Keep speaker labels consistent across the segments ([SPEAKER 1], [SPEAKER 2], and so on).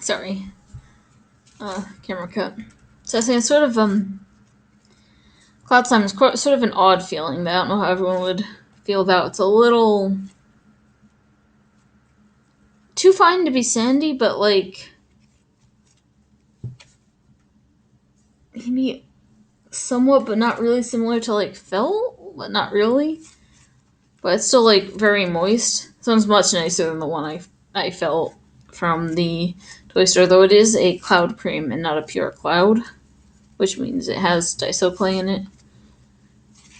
[SPEAKER 1] Sorry. Camera cut. So I was saying sort of, Cloud Slime is sort of an odd feeling that I don't know how everyone would feel about. It's a little too fine to be sandy, but like maybe somewhat, but not really similar to like felt, but not really. But it's still like very moist. Sounds much nicer than the one I felt from the toy store, though it is a cloud cream and not a pure cloud, which means it has disoclay in it.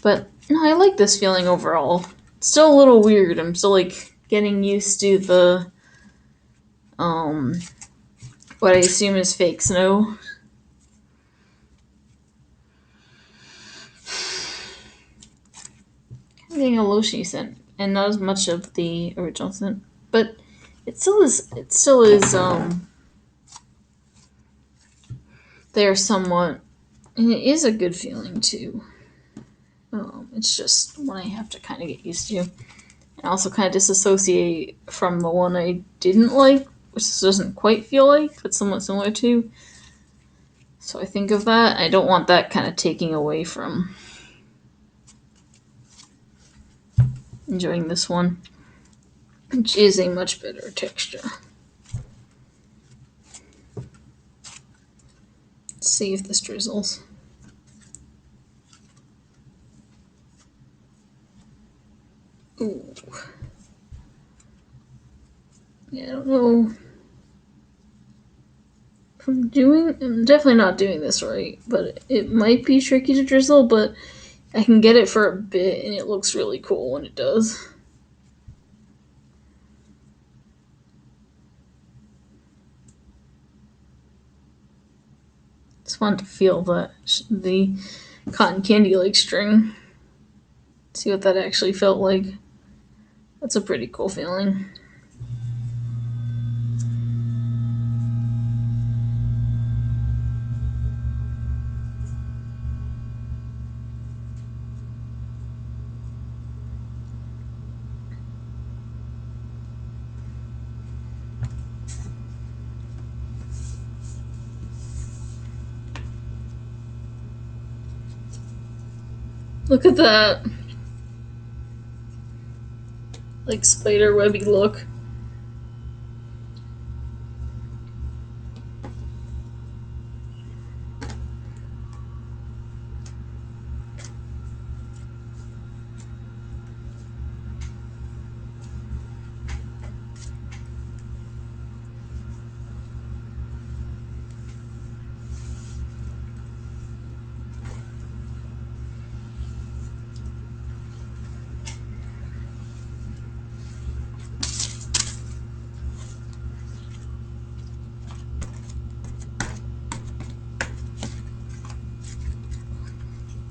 [SPEAKER 1] But no, I like this feeling overall. It's still a little weird. I'm still like getting used to the what I assume is fake snow. I'm getting a lotion scent and not as much of the original scent, but it still is. It still is. They're somewhat, and it is a good feeling too. It's just one I have to kind of get used to, and also kind of disassociate from the one I didn't like, which doesn't quite feel like, but somewhat similar to. So I think of that. I don't want that kind of taking away from enjoying this one, which is a much better texture. Let's see if this drizzles. Ooh. Yeah, I don't know. I'm definitely not doing this right, but it might be tricky to drizzle, but I can get it for a bit and it looks really cool when it does. It's fun to feel the cotton candy like string. See what that actually felt like. That's a pretty cool feeling. Look at that. Like spider webby look.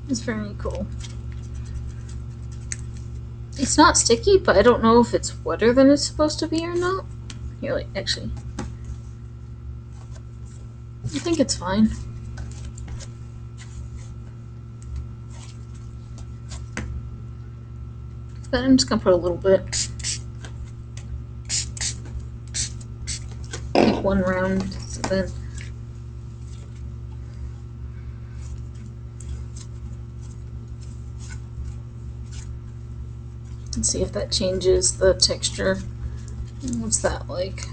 [SPEAKER 1] It's very cool. It's not sticky, but I don't know if it's wetter than it's supposed to be or not. Here, like, actually. I think it's fine. But I'm just gonna put a little bit. Like one round, so then. Let's see if that changes the texture. What's that like?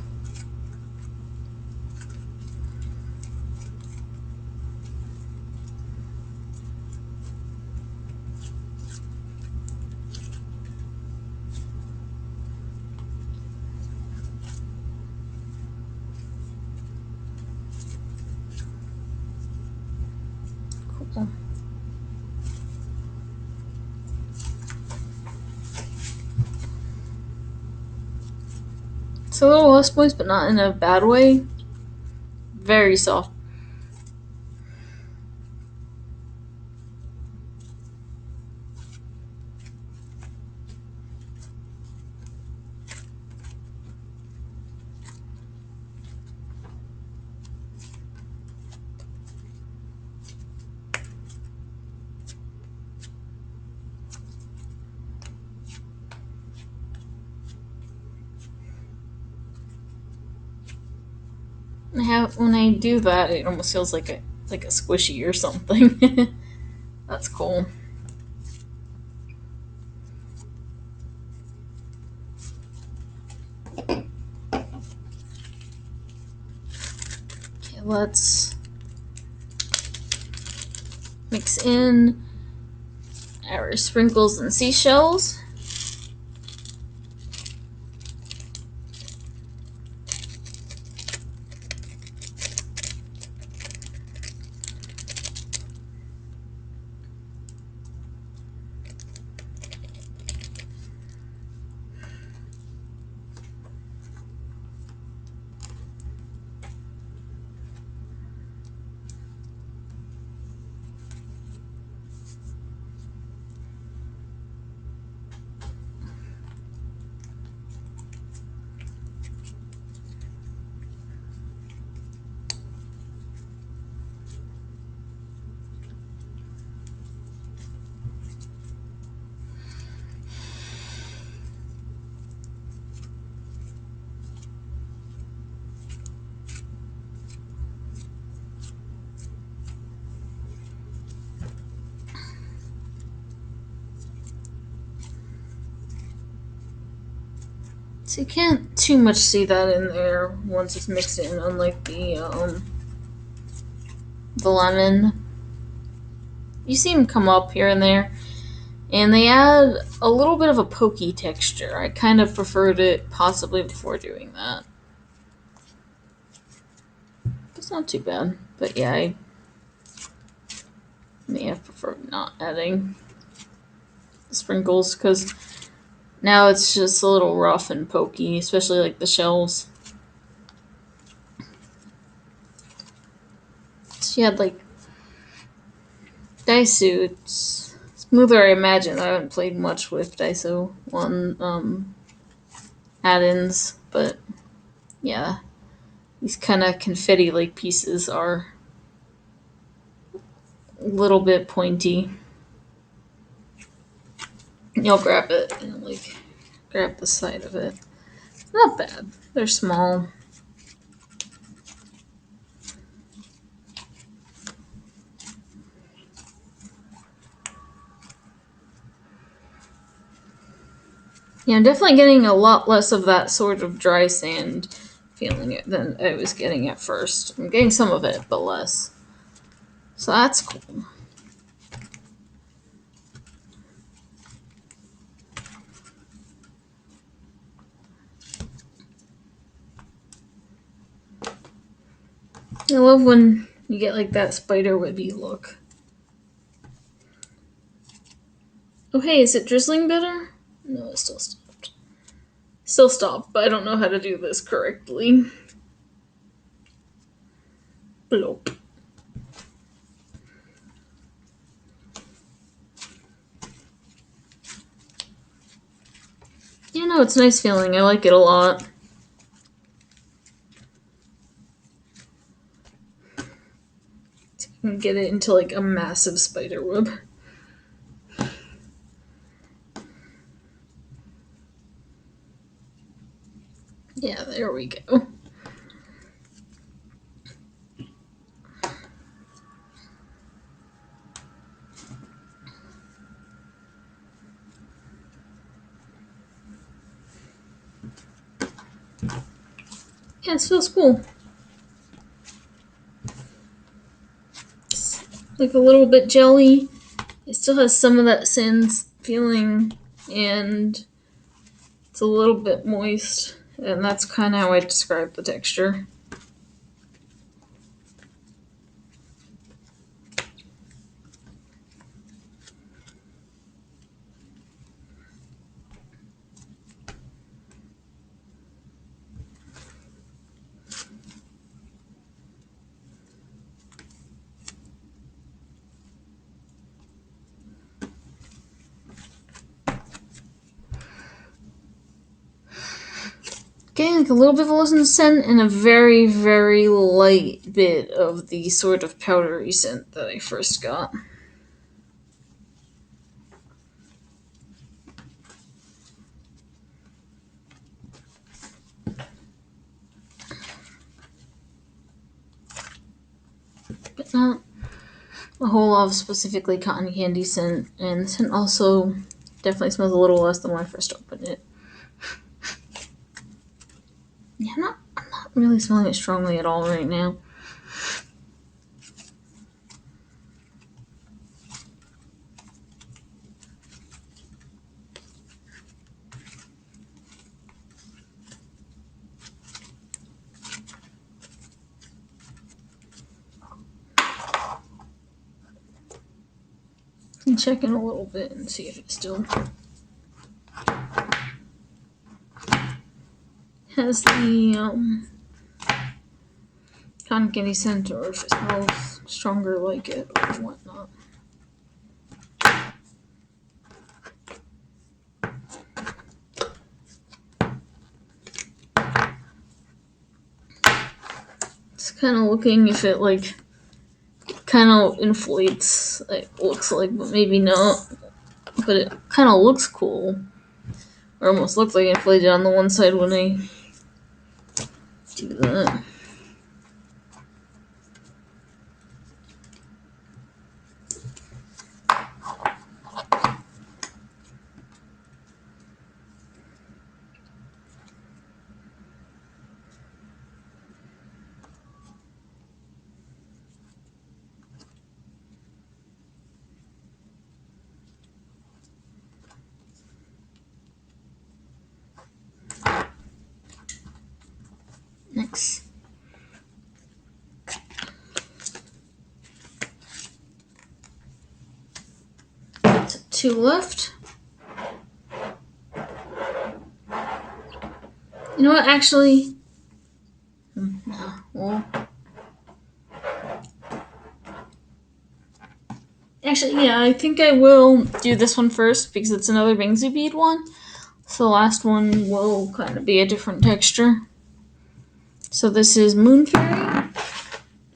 [SPEAKER 1] Cool. It's a little less moist, but not in a bad way. Very soft. When I do that, it almost feels like a squishy or something. That's cool. Okay, let's mix in our sprinkles and seashells. So you can't too much see that in there once it's mixed in, unlike the lemon. You see them come up here and there, and they add a little bit of a pokey texture. I kind of preferred it possibly before doing that. It's not too bad, but yeah, I may have preferred not adding the sprinkles because now it's just a little rough and pokey, especially like the shells. She had like Daisu. It's smoother, I imagine. I haven't played much with Daiso on add-ins, but yeah, these kind of confetti-like pieces are a little bit pointy. You'll grab it and like grab the side of it. Not bad. They're small. Yeah, I'm definitely getting a lot less of that sort of dry sand feeling than I was getting at first. I'm getting some of it, but less. So that's cool. I love when you get like that spider webby look. Oh hey, is it drizzling better? No, it still stopped. Still stopped, but I don't know how to do this correctly. Bloop. You know, it's a nice feeling. I like it a lot. You can get it into like a massive spider web. Yeah, there we go. Yeah, it feels cool. It's like a little bit jelly. It still has some of that sand feeling, and it's a little bit moist. And that's kind of how I describe the texture. Getting like a little bit of lotion scent and a very, very light bit of the sort of powdery scent that I first got. but not a whole lot of specifically cotton candy scent. And the scent also definitely smells a little less than when I first opened it. Yeah, I'm not really smelling it strongly at all right now. Can check in a little bit and see if it still has the cotton candy scent, or if it smells stronger like it or whatnot. It's kind of looking if it like kind of inflates. It looks like, but maybe not. But it kind of looks cool, or almost looks like inflated on the one side when I do that. Next. Two left. You know what, actually? No, well. Actually, yeah, I think I will do this one first because it's another Bingsu bead one. So the last one will kind of be a different texture. So this is Moon Fairy.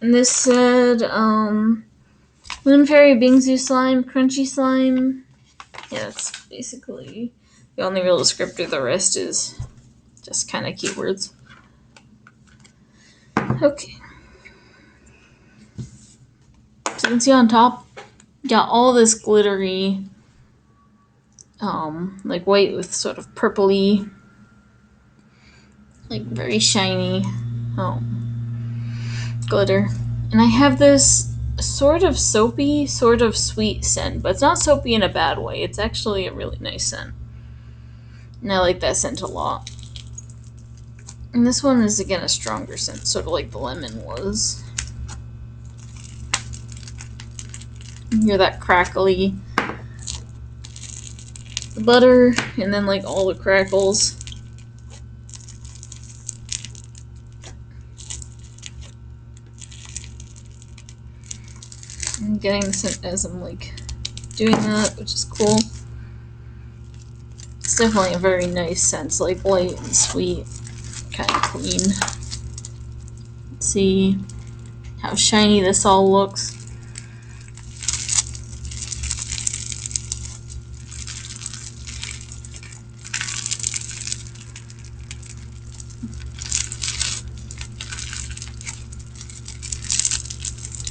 [SPEAKER 1] And this said, Moon Fairy Bingsu Slime, Crunchy Slime. Yeah, that's basically the only real descriptor. The rest is just kind of keywords. Okay. So you can see on top, got all this glittery, like white with sort of purpley, like very shiny, glitter. And I have this sort of soapy, sort of sweet scent, but it's not soapy in a bad way. It's actually a really nice scent. And I like that scent a lot. And this one is, again, a stronger scent, sort of like the lemon was. You hear that crackly butter, and then like all the crackles. I'm getting the scent as I'm like doing that, which is cool. It's definitely a very nice scent, like light and sweet, kind of clean. Let's see how shiny this all looks.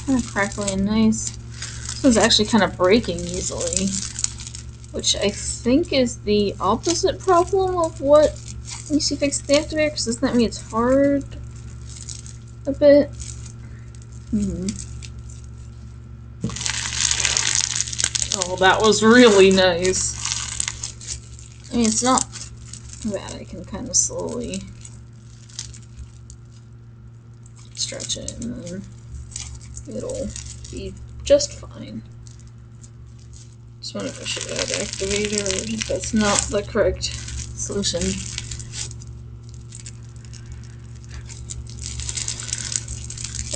[SPEAKER 1] Kind of crackly and nice. This one's actually kind of breaking easily, which I think is the opposite problem of what you see fixed the activator, because doesn't that mean it's hard a bit? Oh, that was really nice. I mean, it's not bad. I can kind of slowly stretch it, and then it'll be just fine. Just wonder if I should add activator, or if that's not the correct solution.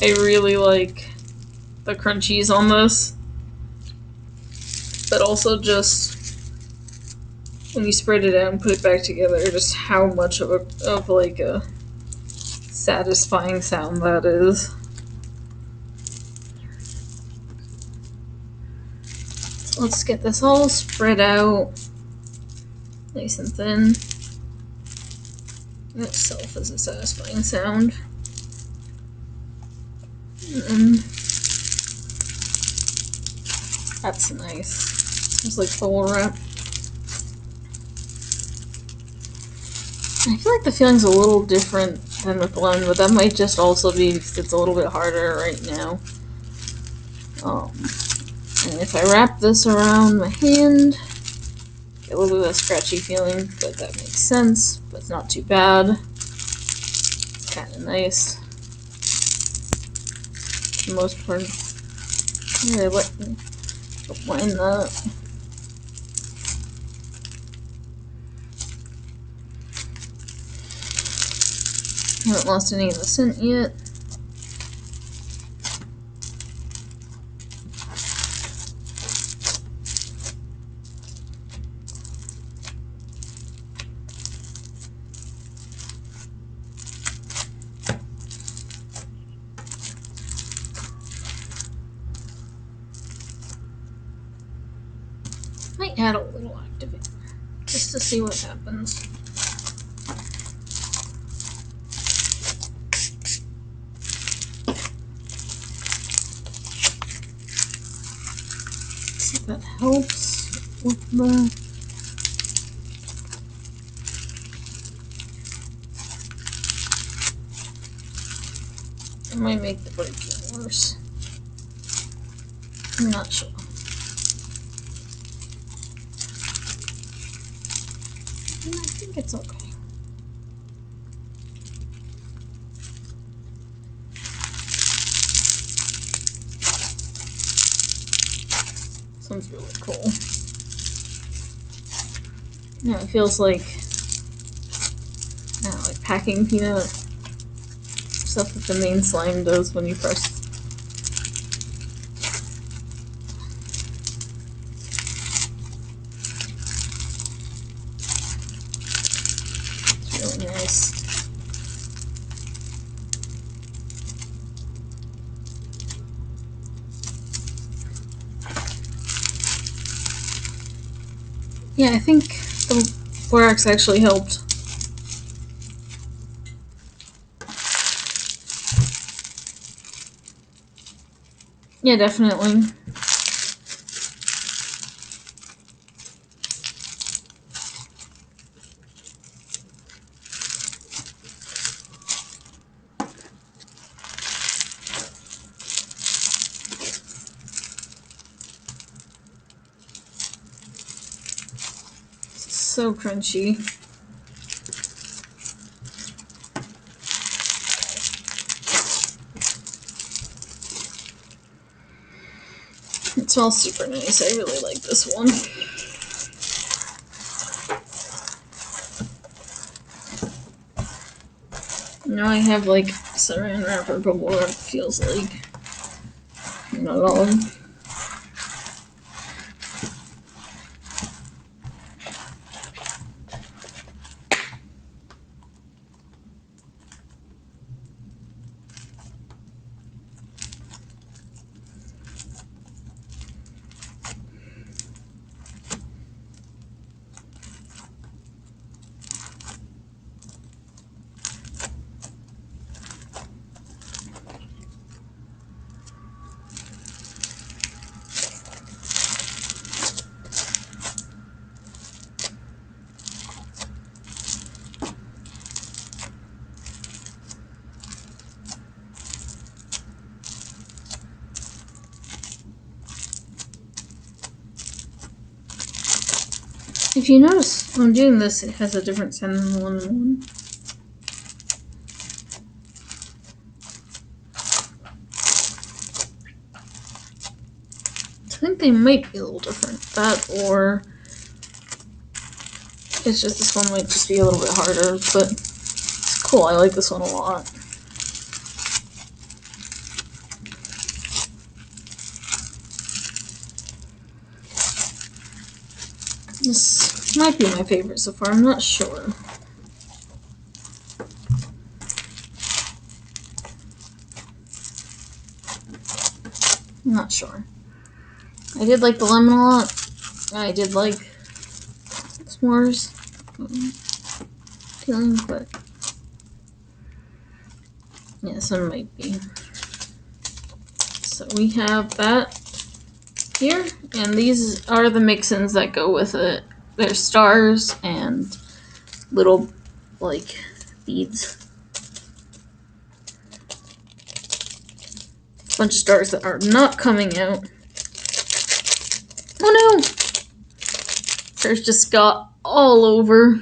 [SPEAKER 1] I really like the crunchies on this, but also just when you spread it out and put it back together, just how much of a satisfying sound that is. So let's get this all spread out nice and thin. That itself is a satisfying sound. And That's nice. It's like bubble wrap. I feel like the feeling's a little different than with the lemon, but that might just also be because it's a little bit harder right now. And if I wrap this around my hand, get a little bit of a scratchy feeling, but that makes sense. But it's not too bad. Kind of nice. For the most part. Yeah, let me line that. Haven't lost any of the scent yet. Might add a little activate just to see what happens. See if that helps with the. It might make the breaking worse. I'm not sure. I think it's okay. Sounds really cool. Yeah, it feels like packing peanut stuff that the main slime does when you press. It's really nice. Yeah, I think the borax actually helped. Yeah, definitely. So crunchy. It smells super nice. I really like this one. Now I have like saran wrap or bubble wrap, feels like. Not at all. If you notice, when I'm doing this, it has a different scent than the lemon one. I think they might be a little different. That, or it's just this one might just be a little bit harder, but it's cool. I like this one a lot. This might be my favorite so far. I'm not sure. I'm not sure. I did like the lemon a lot. I did like s'mores feeling, but yeah, this one might be. So we have that here, and these are the mix-ins that go with it. They're stars and little, like, beads. A bunch of stars that are not coming out. Oh no! There's just got all over.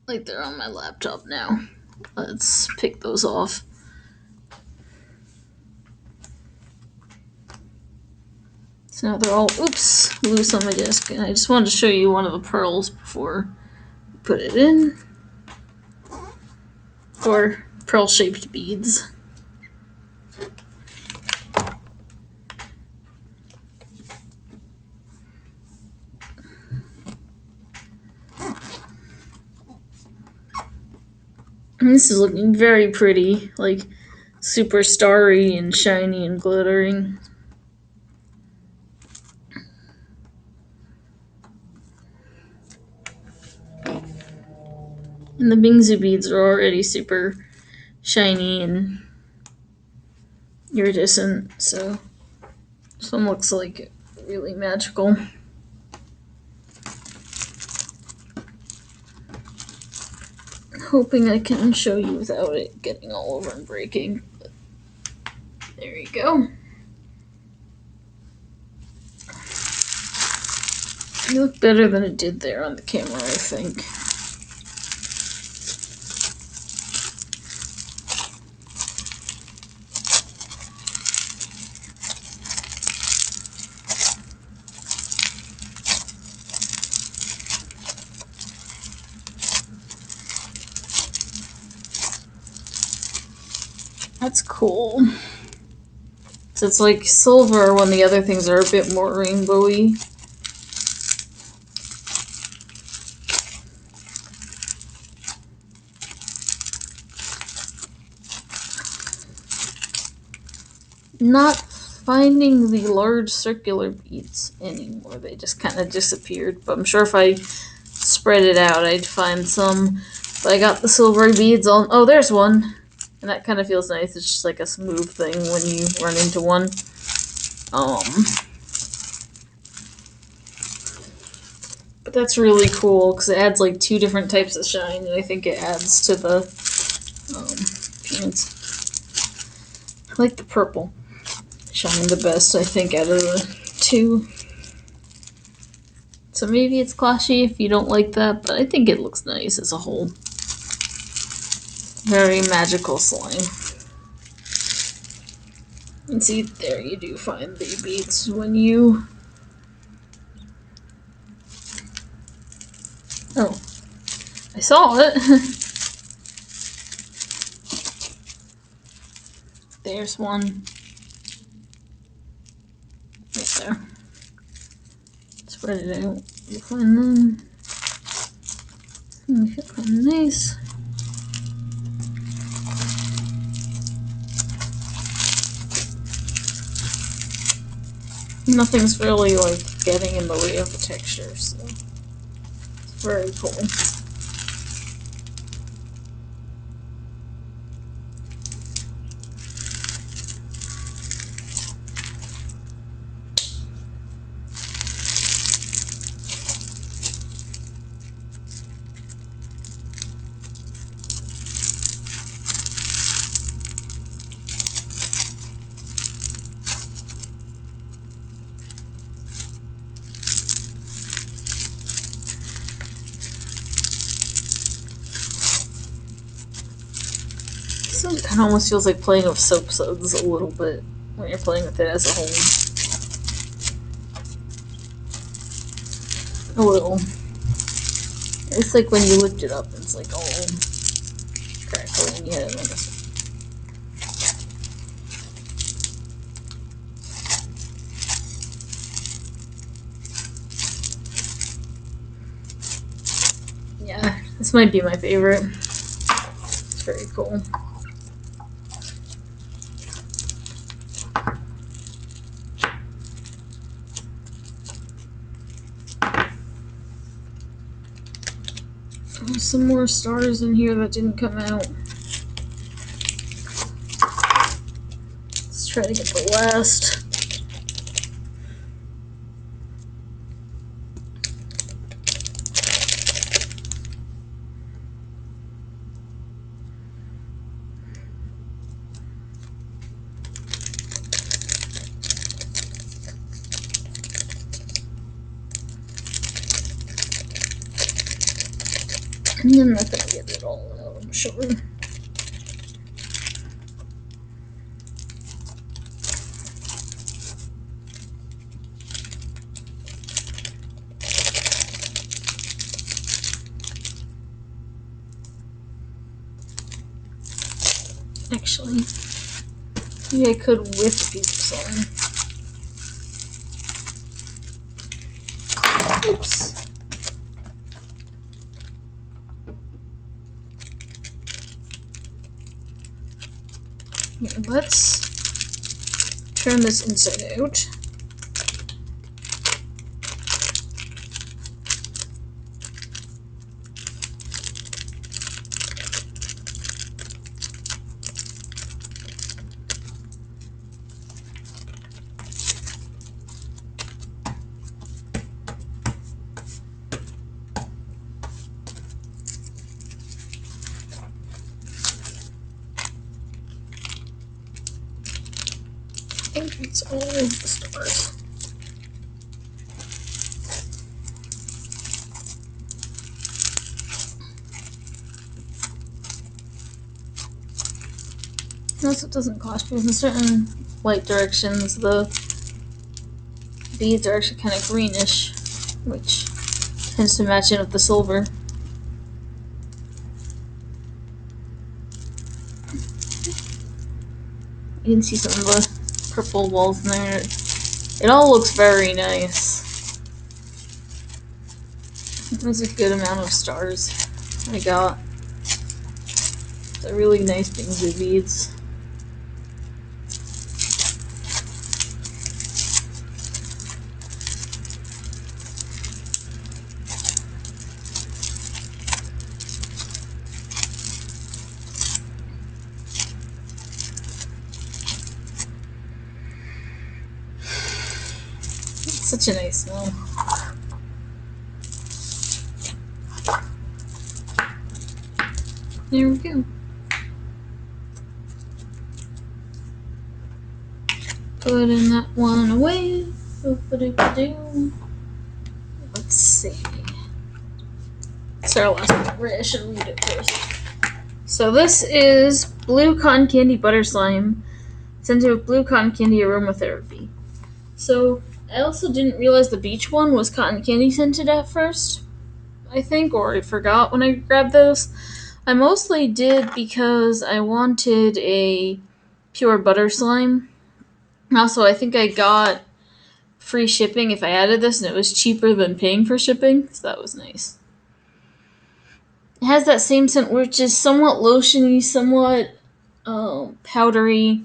[SPEAKER 1] Like they're on my laptop now. Let's pick those off. So now they're all, oops, loose on my desk. And I just wanted to show you one of the pearls before we put it in. Or pearl-shaped beads. And this is looking very pretty, like super starry and shiny and glittering. And the Bingsu beads are already super shiny and iridescent, so this one looks like really magical. Hoping I can show you without it getting all over and breaking. But there you go. You look better than it did there on the camera, I think. That's cool. So it's like silver when the other things are a bit more rainbowy. Not finding the large circular beads anymore. They just kind of disappeared. But I'm sure if I spread it out, I'd find some. But I got the silvery beads on. Oh, there's one. And that kind of feels nice. It's just like a smooth thing when you run into one. But that's really cool because it adds like two different types of shine, and I think it adds to the appearance. I like the purple shine the best, I think, out of the two. So maybe it's clashy if you don't like that, but I think it looks nice as a whole. Very magical slime. And see, there you do find the beads when you... Oh, I saw it. There's one. Right there. Spread it out. You'll find them. You should find these. Nothing's really like getting in the way of the texture, so it's very cool. So it kind of almost feels like playing with soap suds a little bit when you're playing with it as a whole. A little. It's like when you lift it up, it's like all crackly and you had it on this. Yeah, this might be my favorite. It's very cool. There's some more stars in here that didn't come out. Let's try to get the last I'm not gonna get it all out, I'm sure. Actually, maybe I could whip people some. Oops. Yeah, let's turn this inside out. I think it's all the stars. Notice it doesn't clash because in certain light directions the beads are actually kind of greenish, which tends to match in with the silver. You can see some of the purple walls in there. It all looks very nice. There's a good amount of stars I got. They're really nice bingsu beads. It's such a nice smell. There we go. Putting that one away. Boop-a-doop-a-doo. Let's see. It's our last one. I should read it first. So this is blue cotton candy butter slime scented with blue cotton candy aromatherapy. So I also didn't realize the beach one was cotton candy scented at first, I think, or I forgot when I grabbed those. I mostly did because I wanted a pure butter slime. Also, I think I got free shipping if I added this, and it was cheaper than paying for shipping, so that was nice. It has that same scent, which is somewhat lotiony, somewhat powdery,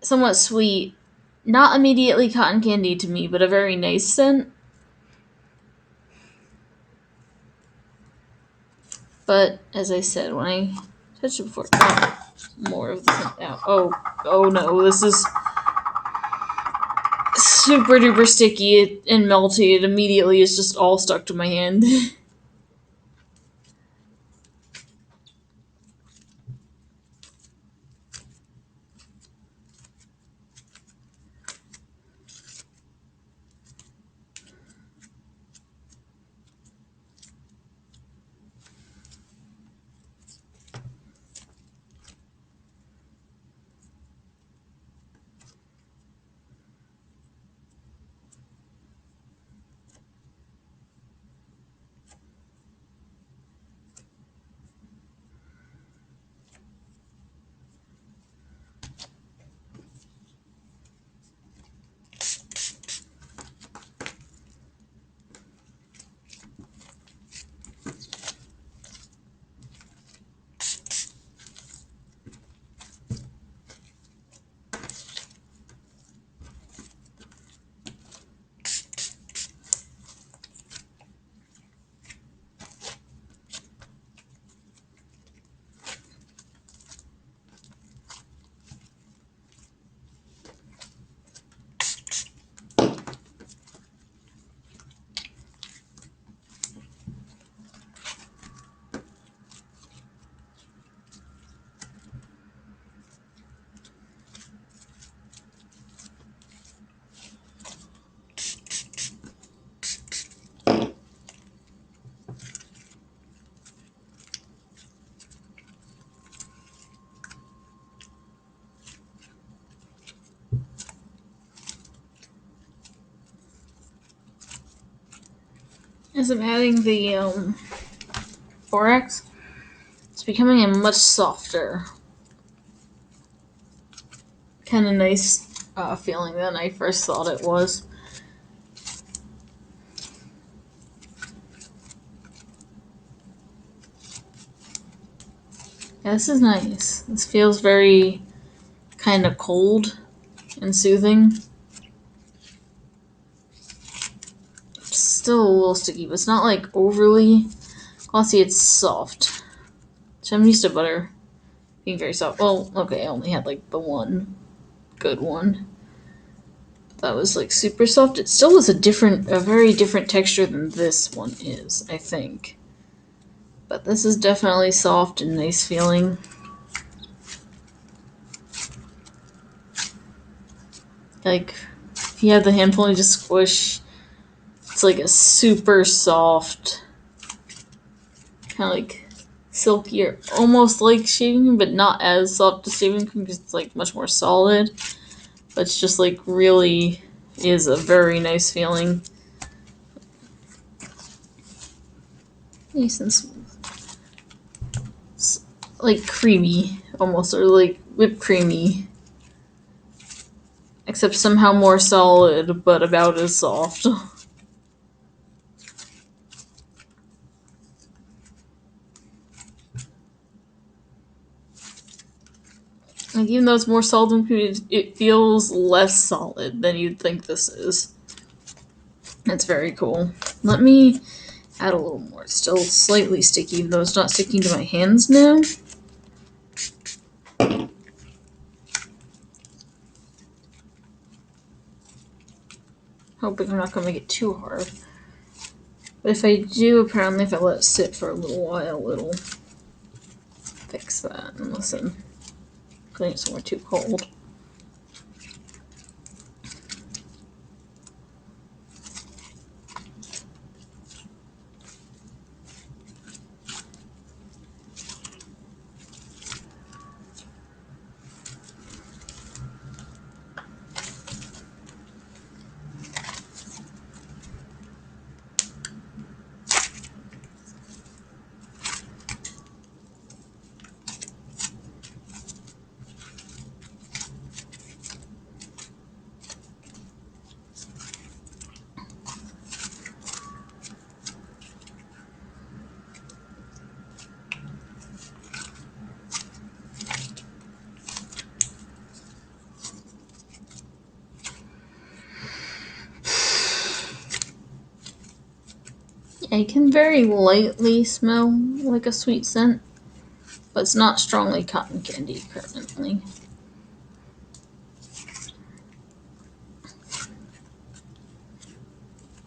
[SPEAKER 1] somewhat sweet. Not immediately cotton candy to me, but a very nice scent. But as I said, when I touched it before, more of the scent out. Oh no, this is super duper sticky and melty. It immediately is just all stuck to my hand. As I'm adding the borax, it's becoming a much softer, kind of nice feeling than I first thought it was. Yeah, this is nice. This feels very kind of cold and soothing. It's still a little sticky, but it's not like overly glossy. It's soft. So I'm used to butter being very soft. Well, okay, I only had like the one good one that was like super soft. It still was a very different texture than this one is, I think. But this is definitely soft and nice feeling. Like, if you have the handful and you just squish, it's like a super soft, kind of like silkier, almost like shaving cream, but not as soft as shaving cream because it's like much more solid. But it's just like really is a very nice feeling. Nice and smooth. It's like creamy, almost, or like whipped creamy. Except somehow more solid, but about as soft. Like, even though it's more solid than cream, it feels less solid than you'd think this is. It's very cool. Let me add a little more. It's still slightly sticky, even though it's not sticking to my hands now. Hoping I'm not going to make it too hard. But if I do, apparently if I let it sit for a little while, it'll fix that. Unless I'm putting it somewhere too cold. I can very lightly smell like a sweet scent, but it's not strongly cotton candy currently.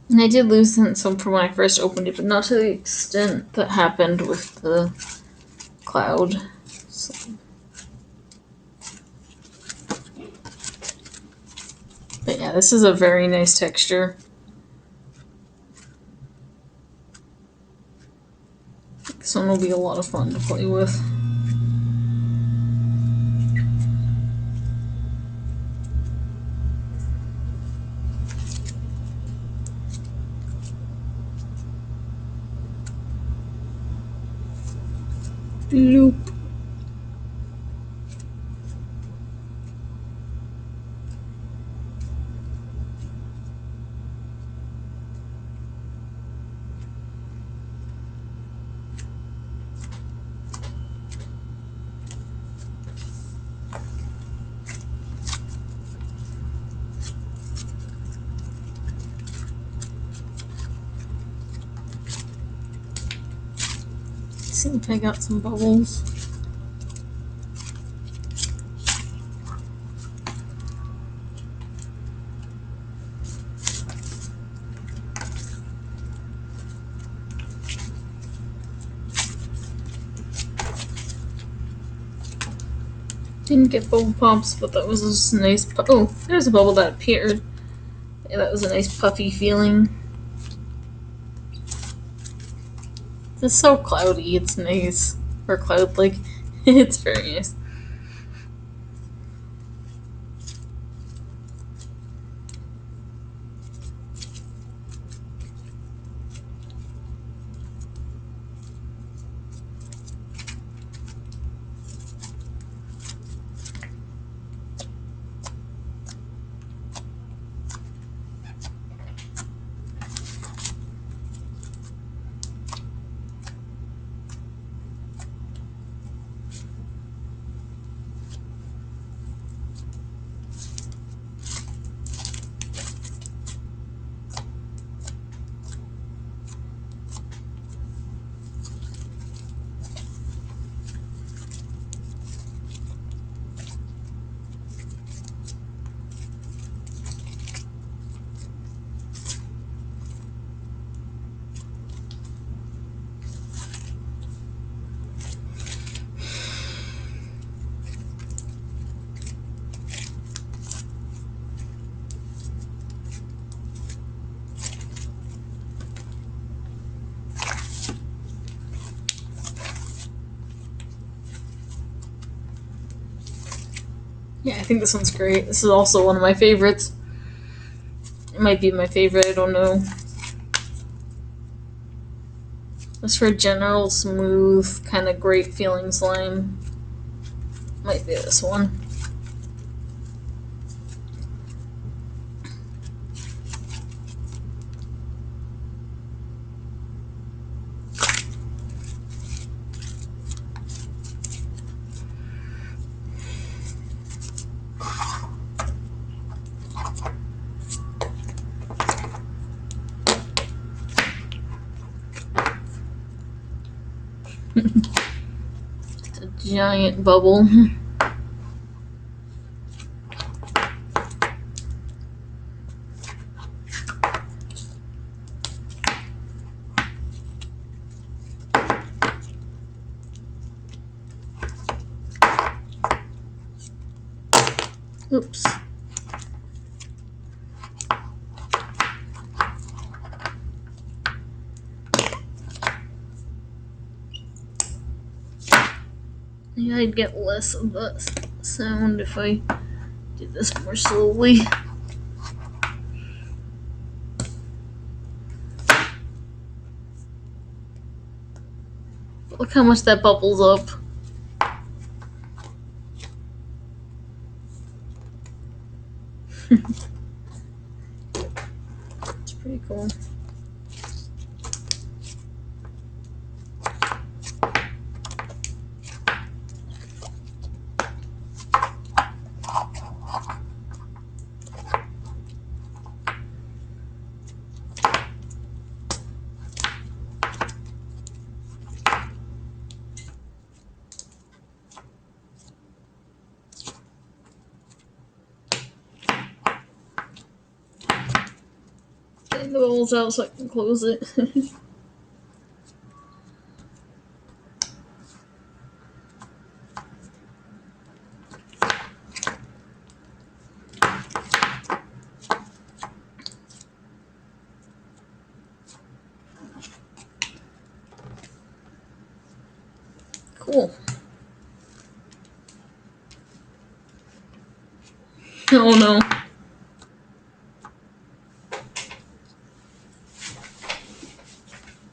[SPEAKER 1] And I did lose some from when I first opened it, but not to the extent that happened with the cloud. So. But yeah, this is a very nice texture. This one will be a lot of fun to play with. Loop. See if I got some bubbles. Didn't get bubble pops, but that was just a nice. Oh, there's a bubble that appeared. Yeah, that was a nice puffy feeling. It's so cloudy. It's nice. Or cloud-like. It's very nice. Yeah, I think this one's great. This is also one of my favorites. It might be my favorite, I don't know. Just for general, smooth, kind of great feeling slime. Might be this one. It's a giant bubble. Oops. Yeah, I'd get less of that sound if I did this more slowly. Look how much that bubbles up. It's pretty cool. Getting the bubbles out so I can close it. Cool. Oh no.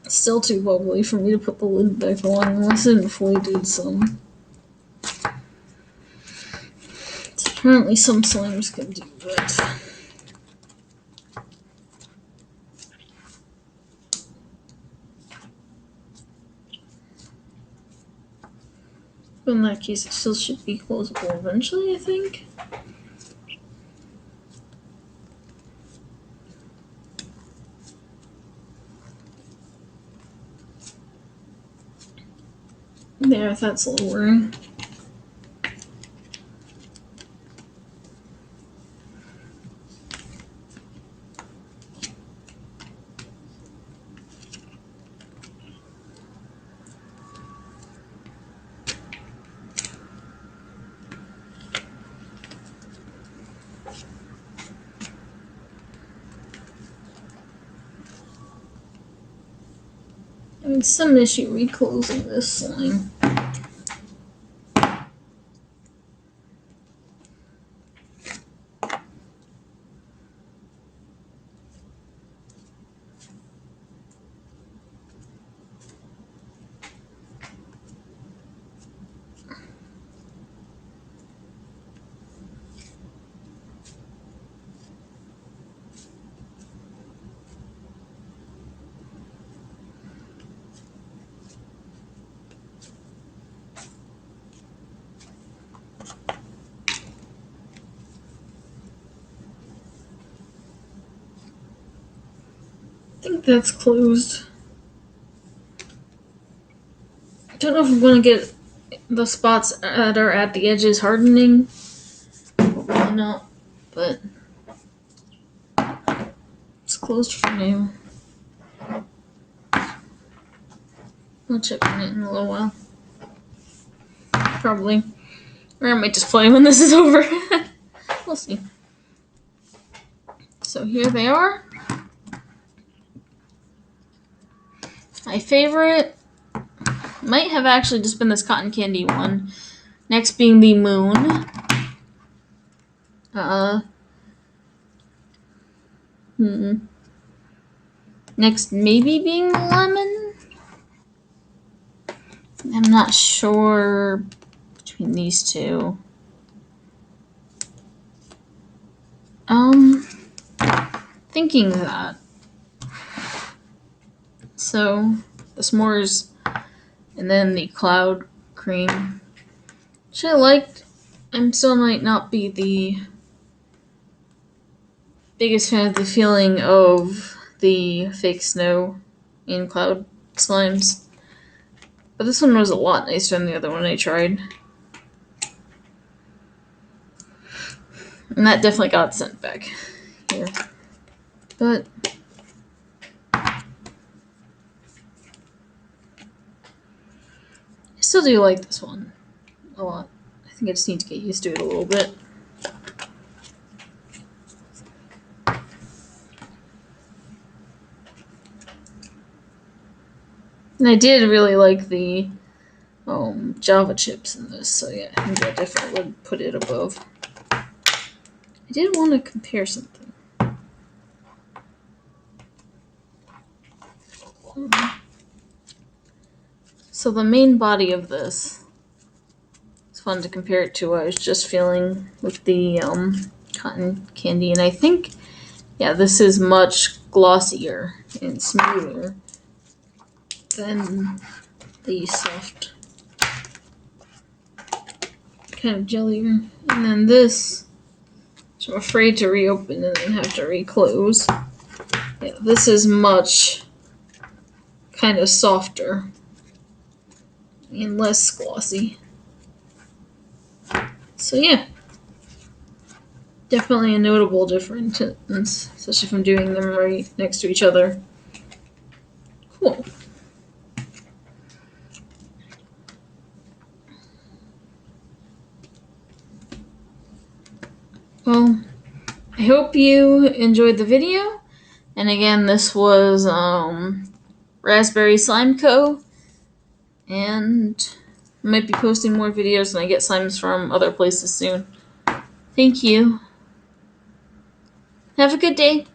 [SPEAKER 1] It's still too bubbly for me to put the lid back on unless it inflated some. Apparently some slimes can do that. But in that case, it still should be closable eventually, I think. There, that's lowering. Having some issue reclosing this slime. I think that's closed. I don't know if I'm going to get the spots that are at the edges hardening. Probably not, but it's closed for now. I'll check on it in a little while. Probably. Or I might just play when this is over. We'll see. So here they are. My favorite might have actually just been this cotton candy one. Next being the moon. Uh, hmm. Next, maybe being lemon. I'm not sure between these two. Um, thinking that. So, the s'mores and then the cloud cream, which I liked. I still might not be the biggest fan of the feeling of the fake snow in cloud slimes. But this one was a lot nicer than the other one I tried. And that definitely got sent back here. But I still do like this one a lot. I think I just need to get used to it a little bit. And I did really like the Java chips in this, so yeah, I think I definitely would put it above. I did want to compare something. So the main body of this, it's fun to compare it to what I was just feeling with the cotton candy, and I think, yeah, this is much glossier and smoother than the soft kind of jellier. And then this, which I'm afraid to reopen and then have to reclose. Yeah, this is much kind of softer and less glossy. So yeah, definitely a notable difference, especially if I'm doing them right next to each other. Cool. Well, I hope you enjoyed the video. And again, this was Razberry Slime Co. And I might be posting more videos when I get slimes from other places soon. Thank you. Have a good day.